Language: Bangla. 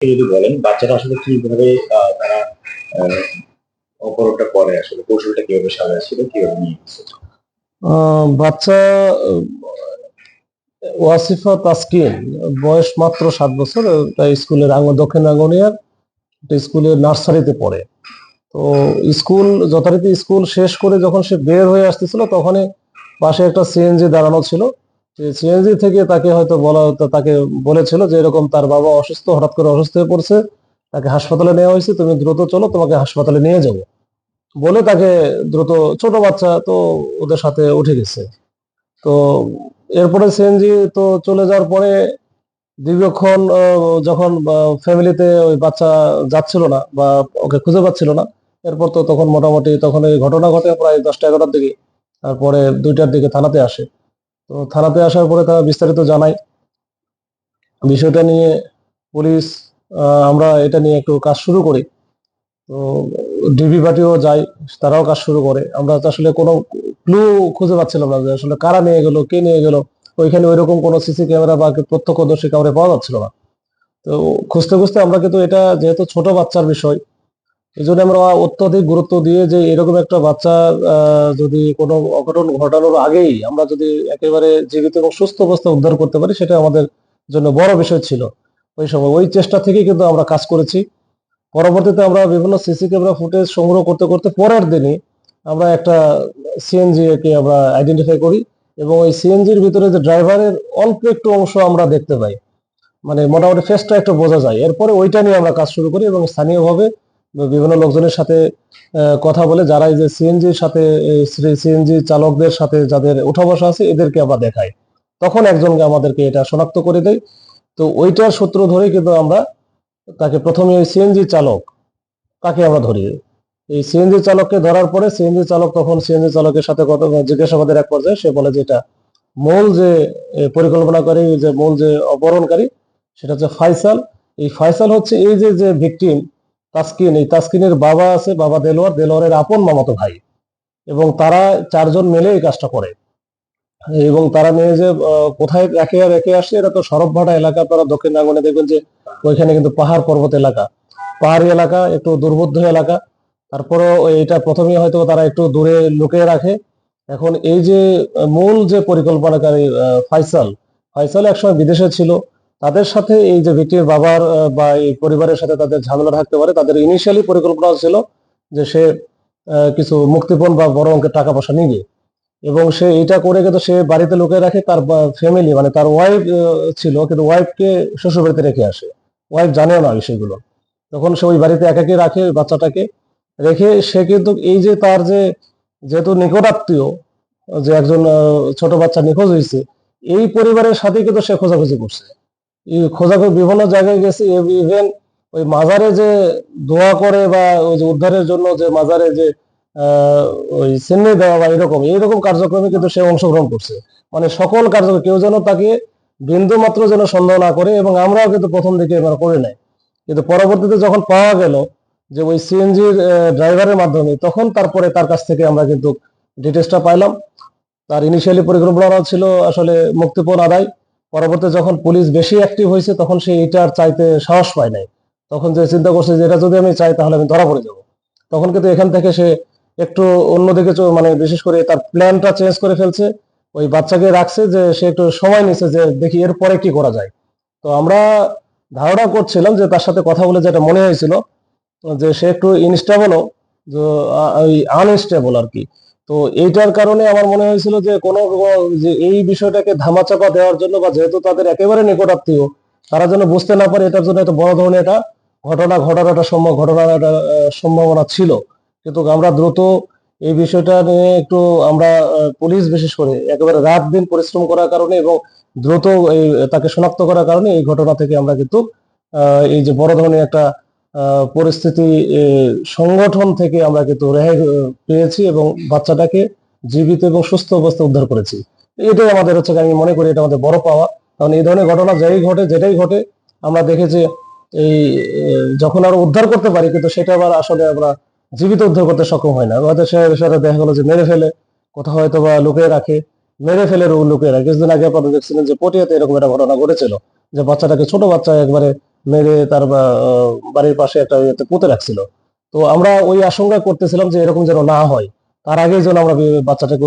যদি বলেন বাচ্চারা আসলে কিভাবে তারা আহ, অপরাধটা করে, আসলে কৌশলটা কিভাবে সাজাচ্ছিল, কিভাবে নিয়ে গেছে? বাচ্চা ওয়াসিফা তাসকিন বয়স মাত্র 7 বছর। তাই স্কুলের দক্ষিণ আঙ্গনিয়ার একটা স্কুলের নার্সারিতে পড়ে। তো স্কুল যথারীতি স্কুল শেষ করে যখন সে বের হয়ে আসতেছিল তখনই পাশে একটা সিএনজি দাঁড়ানো ছিল। সিএনজি থেকে তাকে হয়তো তাকে বলেছিল যে এরকম তার বাবা অসুস্থ, হঠাৎ করে অসুস্থ হয়ে পড়ছে, তাকে হাসপাতালে নেওয়া হয়েছে, তুমি দ্রুত চলো, তোমাকে হাসপাতালে নিয়ে যাবো বলে তাকে দ্রুত, ছোট বাচ্চা তো ওদের সাথে উঠে গেছে। তো এরপরে সিএনজি তো চলে যাওয়ার পরে দীর্ঘক্ষণ যখন ফ্যামিলিতে ওই বাচ্চা যাচ্ছিল না বা ওকে খুঁজে পাচ্ছিল না, এরপর তো তখন মোটামুটি তখন এই ঘটনা ঘটে প্রায় 10টা 11টার দিকে। তারপরে 2টার দিকে থানাতে আসে। তো থানাতে আসার পরে তারা বিস্তারিত জানায় বিষয়টা নিয়ে। পুলিশ, আমরা এটা নিয়ে একটু কাজ শুরু করি। তো ডিবি পার্টিও যায়, তারাও কাজ শুরু করে। আমরা তো আসলে কোনো ক্লু খুঁজে পাচ্ছিলাম না যে আসলে কারা নিয়ে গেল, কে নিয়ে গেল। ওইখানে ওইরকম কোনো সিসি ক্যামেরা বা প্রত্যক্ষদর্শী কাউরে পাওয়া যাচ্ছিল না। তো খুঁজতে খুঁজতে আমরা কিন্তু, এটা যেহেতু ছোট বাচ্চার বিষয়, এই জন্য আমরা অত্যধিক গুরুত্ব দিয়ে যে এরকম একটা বাচ্চা যদি কোনো অঘটন ঘটানোর আগেই আমরা যদি একেবারে জীবিত এবং সুস্থ অবস্থায় উদ্ধার করতে পারি, সেটা আমাদের জন্য বড় বিষয় ছিল। ওই সময় ওই চেষ্টা থেকেই কিন্তু আমরা কাজ করেছি। পরবর্তীতে আমরা বিভিন্ন সিসি ক্যামেরা ফুটেজ সংগ্রহ করতে করতে পরের দিনই আমরা একটা সিএনজি কে আমরা আইডেন্টিফাই করি, এবং ওই সিএনজির ভিতরে যে ড্রাইভারের অল্প একটু অংশ আমরা দেখতে পাই, মানে মোটামুটি ফেসটা একটু বোঝা যায়। এরপরে ওইটা নিয়ে আমরা কাজ শুরু করি এবং স্থানীয়ভাবে বিভিন্ন লোকজনের সাথে কথা বলে, যারা এই যে সিএনজির সাথে, সিএনজি চালকদের সাথে যাদের উঠা বসা আছে, এদেরকে আমরা দেখাই। তখন একজনকে আমাদেরকে এটা শনাক্ত করে দেয়। তো ওইটার সূত্র ধরে কিন্তু আমরা তাকে প্রথমে ওই সিএনজি চালক তাকে আমরা ধরি। এই সিএনজি চালককে ধরার পরে সিএনজি চালক, তখন সিএনজি চালকের সাথে কথা জিজ্ঞাসাবাদের এক পর্যায়ে সে বলে যে এটা মূল যে পরিকল্পনাকারী, যে মূল যে অপহরণকারী, সেটা হচ্ছে ফাইসাল। এই ফাইসাল হচ্ছে এই যে যে ভিকটিম তাসকিন, এই তাসকিনের বাবা আছে, বাবা দেলোয়ার, দেলোয়ারের আপন মামাতো ভাই, এবং তারা 4জন মিলে এই কাজটা করে। এবং তারা নিয়ে যে কোথায় রেখে আসে, এটা তো সরবভাটা এলাকা, তারা দক্ষিণ আঙ্গনে দেখবেন যে ওইখানে কিন্তু পাহাড় পর্বত এলাকা, পাহাড়ি এলাকা, একটু দুর্বোধ্য এলাকা। তারপরেও এটা প্রথমেই হয়তো তারা একটু দূরে লুকিয়ে রাখে। এখন এই যে মূল যে পরিকল্পনাকারী ফাইসাল, ফাইসাল একসময় বিদেশে ছিল। তাদের সাথে এই যে ভিক্টির বাবার বা এই পরিবারের সাথে তাদের ঝামেলা থাকতে পারে। তাদের ইনিশিয়ালি পরিকল্পনা ছিল যে সে কিছু মুক্তিপণ বা বড় অঙ্কের টাকা পয়সা নিবে, এবং সে এটা করে কিন্তু সে বাড়িতে লুকিয়ে রাখে। তার ফ্যামিলি, মানে তার ওয়াইফ ছিল, কিন্তু ওয়াইফকে শ্বশুর বাড়িতে রেখে আসে। ওয়াইফ জানেও না বিষয়গুলো। তখন সে ওই বাড়িতে একাকি রাখে ওই বাচ্চাটাকে। রেখে সে কিন্তু এই যে তার যে, যেহেতু নিকটাত্মীয়, যে একজন ছোট বাচ্চা নিখোঁজ হয়েছে, এই পরিবারের সাথে কিন্তু সে খোঁজাখুঁজি করছে। এই খোঁজাখুঁজি বিভিন্ন জায়গায় গেছে। ইভেন ওই মাজারে যে দোয়া করে বা ওই যে উদ্ধারের জন্য যে মাজারে যে ওই সিন্নি দেওয়া বা এরকম এইরকম কার্যক্রমে কিন্তু সে অংশগ্রহণ করছে। মানে সকল কার্যক্রম, কেউ যেন তাকে বিন্দু মাত্র যেন সন্দেহ না করে। এবং আমরাও কিন্তু প্রথম দিকে এবার করে নাই, কিন্তু পরবর্তীতে যখন পাওয়া গেল যে ওই সিএনজির ড্রাইভারের মাধ্যমে, তখন তারপরে তার কাছ থেকে আমরা কিন্তু ডিটেলসটা পাইলাম। তার ইনিশিয়ালি পরিকল্পনা ছিল আসলে মুক্তিপণ আদায়। পরবর্তীতে যখন পুলিশ বেশি অ্যাক্টিভ হয়েছে, তখন সে এটার চাইতে সাহস পায় নাই। তখন যে চিন্তা করছে যে এটা যদি আমি চাই তাহলে আমি ধরা পড়ে যাব। তখন কিন্তু এখান থেকে সে একটু অন্যদিকে মানে বিশেষ করে তার প্ল্যানটা চেঞ্জ করে ফেলছে। ওই বাচ্চাকে রাখছে, যে সে একটু সময় নিচ্ছে যে দেখি এরপরে কি করা যায়। তো আমরা ধারণা করছিলাম যে তার সাথে কথা বলে যেটা মনে হয়েছিল যে সে একটু ইনস্টেবলও, যে আনস্টেবল আর কি। তো এইটার কারণে আমার মনে হয়েছিল যে যে এই বিষয়টাকে ধামাচাপা দেওয়ার জন্য, বা যেহেতু তাদের একেবারে নিকটাত্মীয়, তারা যেন বুঝতে না পারে, এটার জন্য একটা বড় ধরনের একটা ঘটনার একটা সম্ভাবনা ছিল। কিন্তু আমরা দ্রুত এই বিষয়টা নিয়ে একটু, আমরা পুলিশ বিশেষ করে একেবারে রাত দিন পরিশ্রম করার কারণে এবং দ্রুত এই তাকে শনাক্ত করার কারণে এই ঘটনা থেকে আমরা কিন্তু এই যে বড় ধরনের একটা পরিস্থিতি, সংগঠন থেকে আমরা কিন্তু রেহাই পেয়েছি এবং বাচ্চাটাকে জীবিত এবং সুস্থ অবস্থায় উদ্ধার করেছি। এটাই আমাদের হচ্ছে, আমি মনে করি এটা আমাদের বড় পাওয়া। কারণ এই ধরনের ঘটনা যেটাই ঘটে আমরা দেখেছি এই যখন আমরা উদ্ধার করতে পারি, কিন্তু সেটা আবার আসলে আমরা জীবিত উদ্ধার করতে সক্ষম হয় না। আমাদের সাথে দেখা গেলো যে মেরে ফেলে, কোথাও হয়তো বা লুকিয়ে রাখে, মেরে ফেলে লুকিয়ে রাখে। কিছুদিন আগে আপনারা দেখছিলেন যে পটিয়াতে এরকম একটা ঘটনা ঘটেছিল, যে বাচ্চাটাকে, ছোট বাচ্চা একবারে মেরে তার বাড়ির পাশে একটা ইয়েতে পুঁতে রাখছিল। তো আমরা ওই আশঙ্কা করতেছিলাম যে এরকম যেন না হয়, তার আগে যেন আমরা বাচ্চাটাকে